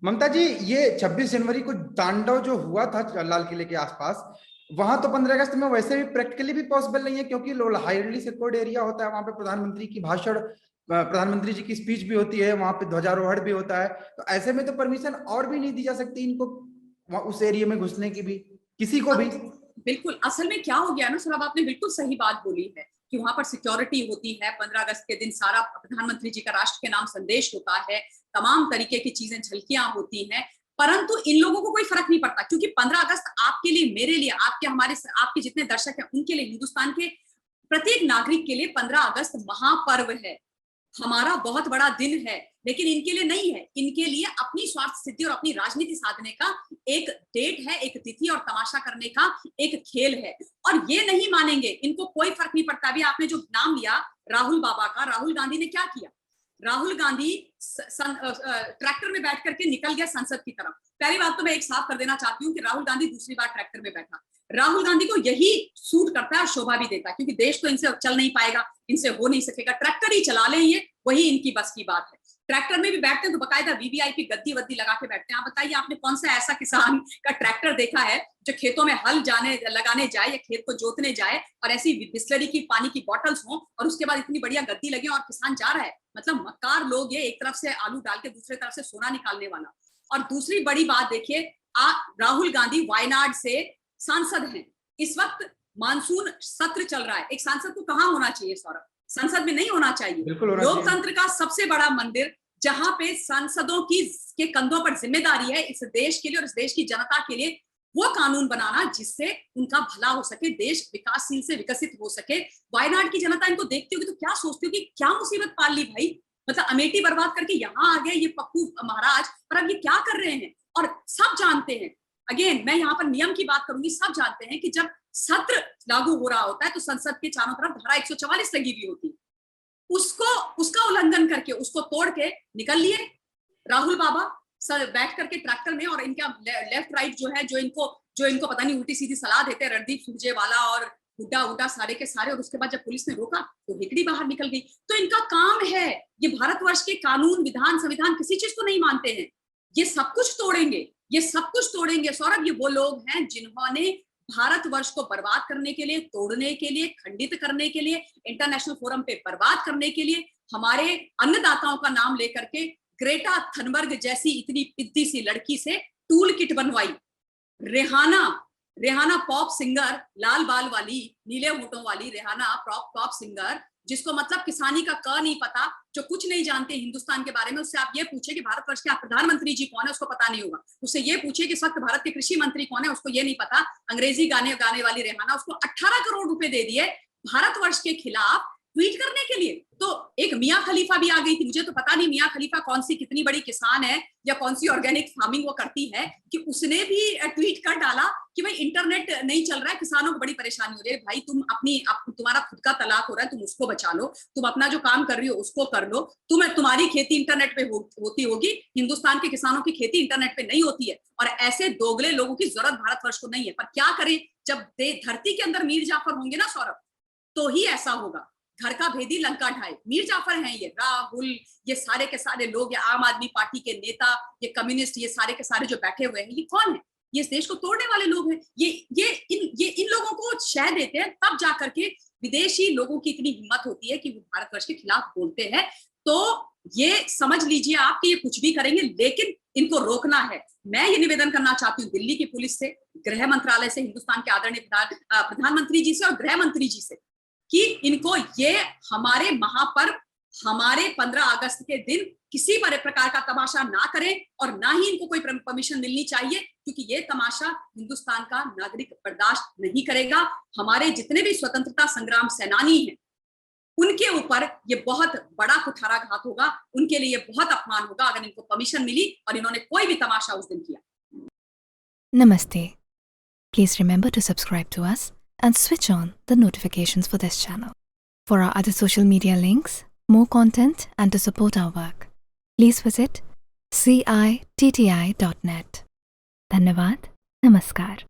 ममता जी, ये 26 जनवरी को तांडव जो हुआ था लाल किले के आसपास, वहां तो 15 अगस्त में वैसे भी प्रैक्टिकली भी पॉसिबल नहीं है, क्योंकि हाईली सिक्योर्ड एरिया होता है। वहां पे प्रधानमंत्री की भाषण, प्रधानमंत्री जी की स्पीच भी होती है, वहां पे ध्वजारोहण भी होता है। तो ऐसे में तो परमिशन और भी नहीं दी जा सकती इनको उस एरिया में घुसने की भी, किसी को भी। बिल्कुल, असल में क्या हो गया ना सर, अब आपने बिल्कुल सही बात बोली है कि वहां पर सिक्योरिटी होती है। 15 अगस्त के दिन सारा प्रधानमंत्री जी का राष्ट्र के नाम संदेश होता है, तमाम तरीके की चीजें, झलकियां होती हैं, परंतु इन लोगों को कोई फर्क नहीं पड़ता, क्योंकि 15 अगस्त आपके लिए, मेरे लिए, आपके, हमारे, आपके जितने दर्शक हैं उनके लिए, हिंदुस्तान के प्रत्येक नागरिक के लिए 15 अगस्त महापर्व है, हमारा बहुत बड़ा दिन है। लेकिन इनके लिए नहीं है, इनके लिए अपनी स्वार्थ सिद्धि और अपनी राजनीति साधने का एक डेट है, एक तिथि और तमाशा करने का एक खेल है, और ये नहीं मानेंगे, इनको कोई फर्क नहीं पड़ता। अभी आपने जो नाम लिया राहुल बाबा का, राहुल गांधी ने क्या किया? राहुल गांधी ट्रैक्टर में बैठ करके निकल गया संसद की तरफ। पहली बात तो मैं एक साफ कर देना चाहती हूँ कि राहुल गांधी दूसरी बार ट्रैक्टर में बैठा, राहुल गांधी को यही सूट करता है और शोभा भी देता है, क्योंकि देश तो इनसे चल नहीं पाएगा, इनसे हो नहीं सकेगा, ट्रैक्टर ही चला लें ये, वही इनकी बस की बात है। ट्रैक्टर में भी बैठते हैं तो बकायदा वीवीआईपी गद्दी वद्दी लगा के बैठते हैं। आप बताइए, आपने कौन सा ऐसा किसान का ट्रैक्टर देखा है जो खेतों में हल लगाने जाए या खेत को जोतने जाए और ऐसी बिस्लरी की पानी की बॉटल्स हो और उसके बाद इतनी बढ़िया गद्दी लगे और किसान जा रहा है? मतलब मक्कार लोग ये, एक तरफ से आलू डाल के दूसरी तरफ से सोना निकालने वाला। और दूसरी बड़ी बात देखिए, राहुल गांधी वायनाड से सांसद हैं, इस वक्त मानसून सत्र चल रहा है। एक सांसद को कहाँ होना चाहिए सौरभ? संसद में नहीं होना चाहिए। लोकतंत्र का सबसे बड़ा मंदिर, जहां पे सांसदों की के कंधों पर जिम्मेदारी है इस देश के लिए और इस देश की जनता के लिए, वो कानून बनाना जिससे उनका भला हो सके, देश विकासशील से विकसित हो सके। वायनाड की जनता इनको देखती होगी तो क्या सोचती होगी, क्या मुसीबत पाल ली भाई, मतलब अमेठी बर्बाद करके यहाँ आ गए ये पप्पू महाराज, और अब ये क्या कर रहे हैं? और सब जानते हैं, अगेन मैं यहाँ पर नियम की बात करूंगी, सब जानते हैं कि जब सत्र लागू हो रहा होता है तो संसद के चारों तरफ धारा 144 लगी हुई होती है, उसका उल्लंघन करके, उसको तोड़ के निकल लिए राहुल बाबा बैठ करके ट्रैक्टर में। और इनका लेफ्ट राइट जो है, जो इनको पता नहीं उल्टी सीधी सलाह देते हैं, रणदीप सुरजेवाला और हुड्डा हुड्डा सारे के सारे। और उसके बाद जब पुलिस ने रोका तो हिकड़ी बाहर निकल गई। तो इनका काम है, ये भारतवर्ष के कानून, विधान, संविधान किसी चीज को नहीं मानते हैं, ये सब कुछ तोड़ेंगे, ये सब कुछ तोड़ेंगे सौरभ। ये वो लोग हैं जिन्होंने भारतवर्ष को बर्बाद करने के लिए, तोड़ने के लिए, खंडित करने के लिए, इंटरनेशनल फोरम पे बर्बाद करने के लिए हमारे अन्नदाताओं का नाम लेकर के ग्रेटा थनबर्ग जैसी इतनी पिद्दी सी लड़की से टूल किट बनवाई। रेहाना पॉप सिंगर, लाल बाल वाली, नीले होठों वाली रेहाना पॉप सिंगर, जिसको मतलब किसानी का क नहीं पता, जो कुछ नहीं जानते हिंदुस्तान के बारे में। उससे आप ये पूछे कि भारतवर्ष के प्रधानमंत्री जी कौन है, उसको पता नहीं होगा। उससे ये पूछे कि इस वक्त भारत के कृषि मंत्री कौन है, उसको ये नहीं पता। अंग्रेजी गाने वाली रेहाना, उसको 18 करोड़ रुपए दे दिए भारतवर्ष के खिलाफ ट्वीट करने के लिए। तो एक मियां खलीफा भी आ गई थी, मुझे तो पता नहीं मियां खलीफा कौन सी कितनी बड़ी किसान है या कौन सी ऑर्गेनिक फार्मिंग वो करती है, कि उसने भी ट्वीट कर डाला कि भाई इंटरनेट नहीं चल रहा है, किसानों को बड़ी परेशानी हो रही है। भाई तुम्हारा खुद का तलाक हो रहा है, तुम उसको बचा लो, तुम अपना जो काम कर रही हो उसको कर लो। तुम्हारी खेती इंटरनेट पे होती होगी, हिंदुस्तान के किसानों की खेती इंटरनेट पे नहीं होती है। और ऐसे दोगले लोगों की जरूरत भारतवर्ष को नहीं है। पर क्या करें, जब धरती के अंदर मीर जाफर होंगे ना सौरभ, तो ही ऐसा होगा। घर का भेदी लंका ढाए, मीर जाफर हैं ये, राहुल, ये सारे के सारे लोग, ये आम आदमी पार्टी के नेता, ये कम्युनिस्ट, ये सारे के सारे जो बैठे हुए हैं, ये कौन है? ये इस देश को तोड़ने वाले लोग हैं। ये इन लोगों को शह देते हैं, तब जाकर के विदेशी लोगों की इतनी हिम्मत होती है कि वो भारतवर्ष के खिलाफ बोलते हैं। तो ये समझ लीजिए आप कि ये कुछ भी करेंगे, लेकिन इनको रोकना है। मैं ये निवेदन करना चाहती हूँ दिल्ली की पुलिस से, गृह मंत्रालय से, हिंदुस्तान के आदरणीय प्रधानमंत्री जी से और गृह मंत्री जी से, कि इनको ये हमारे महापर्व, हमारे 15 अगस्त के दिन किसी बड़े प्रकार का तमाशा ना करें, और ना ही इनको कोई परमिशन मिलनी चाहिए, क्योंकि ये तमाशा हिंदुस्तान का नागरिक बर्दाश्त नहीं करेगा। हमारे जितने भी स्वतंत्रता संग्राम सेनानी हैं, उनके ऊपर ये बहुत बड़ा कुठाराघात होगा, उनके लिए बहुत अपमान होगा अगर इनको परमिशन मिली और इन्होंने कोई भी तमाशा उस दिन किया। नमस्ते। Please remember to subscribe to us and switch on the notifications for this channel. For our other social media links, more content, and to support our work, please visit citti.net. धन्यवाद, नमस्कार।